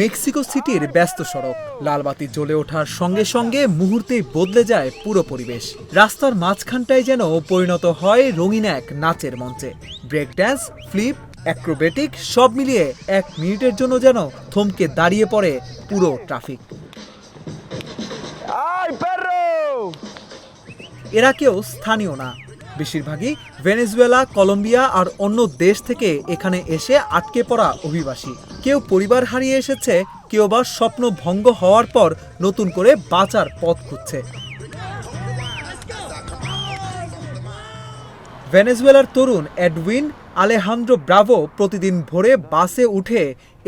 Mexico সিটির ব্যস্ত সড়ক, লালবাতি জ্বলে ওঠার সঙ্গে সঙ্গে মুহূর্তেই বদলে যায় পুরো পরিবেশ। রাস্তার মাঝখানটায় যেন পরিণত হয় রঙিন এক নাচের মঞ্চে। ব্রেক ড্যান্স, ফ্লিপ, অ্যাক্রোবেটিক সব মিলিয়ে 1 মিনিটের জন্য যেন থমকে দাঁড়িয়ে পড়ে পুরো ট্রাফিক। এরা কেউ স্থানীয় না, বেশিরভাগই ভেনেজুয়েলা, কলম্বিয়া আর অন্য দেশ থেকে এখানে এসে আটকে পড়া অভিবাসী। কেউ পরিবার হারিয়ে এসেছে, কেউ বা স্বপ্ন ভঙ্গ হওয়ার পর নতুন করে বাঁচার পথ খুঁজছে। ভেনেজুয়েলার তরুণ এডউইন আলেহান্দ্রো ব্রাভো প্রতিদিন ভোরে বাসে উঠে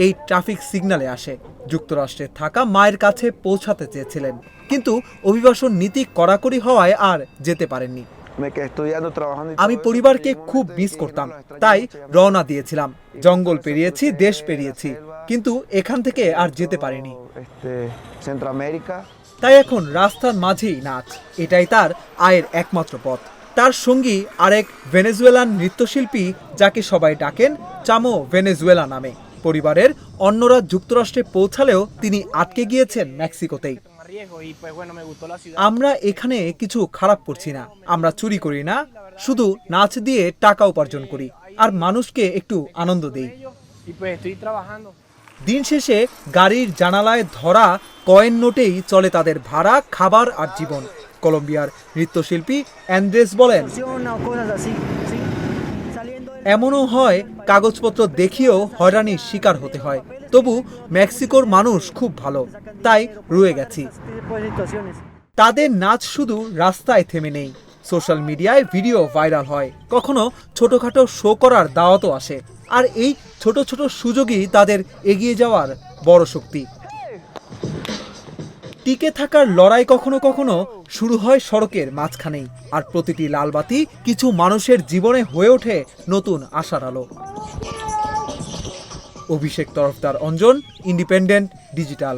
এই ট্রাফিক সিগন্যালে আসে। যুক্তরাষ্ট্রে থাকা মায়ের কাছে পৌঁছাতে চেয়েছিলেন, কিন্তু অভিবাসন নীতি কড়াকড়ি হওয়ায় আর যেতে পারেননি। আমি পরিবারকে খুব মিস করতাম, তাই রওনা দিয়েছিলাম। জঙ্গল পেরিয়েছি, দেশ পেরিয়েছি, কিন্তু এখান থেকে আর যেতে পারিনি। তাই এখন রাস্তার মাঝেই নাচ, এটাই তার আয়ের একমাত্র পথ। তার সঙ্গী আরেক ভেনেজুয়েলান নৃত্যশিল্পী, যাকে সবাই ডাকেন চামো ভেনেজুয়েলা নামে। পরিবারের অন্যরা যুক্তরাষ্ট্রে পৌঁছালেও তিনি আটকে গিয়েছেন মেক্সিকোতেই। আমরা এখানে কিছু খারাপ করছি না, আমরা চুরি করি না, শুধু নাচ দিয়ে টাকা উপার্জন করি আর মানুষকে একটু আনন্দ দেই। দিন শেষে গাড়ির জানালায় ধরা কয়েন নোটেই চলে তাদের ভাড়া, খাবার আর জীবন। কলম্বিয়ার নৃত্যশিল্পী অ্যান্দ্রেস বলেন, এমনও হয় কাগজপত্র দেখিয়েও হয়রানির শিকার হতে হয়, তবু মেক্সিকোর মানুষ খুব ভালো, তাই রয়ে গেছি। তাদের নাচ শুধু রাস্তায় থেমে নেই, সোশ্যাল মিডিয়ায় ভিডিও ভাইরাল হয়, কখনো ছোটখাটো শো করার দাওয়াতও আসে। আর এই ছোট ছোট সুযোগই তাদের এগিয়ে যাওয়ার বড় শক্তি। টিকে থাকার লড়াই কখনো কখনো শুরু হয় সড়কের মাঝখানেই, আর প্রতিটি লালবাতি কিছু মানুষের জীবনে হয়ে ওঠে নতুন আশার আলো। অভিষেক তরফদার, অঞ্জন, ইন্ডিপেন্ডেন্ট ডিজিটাল।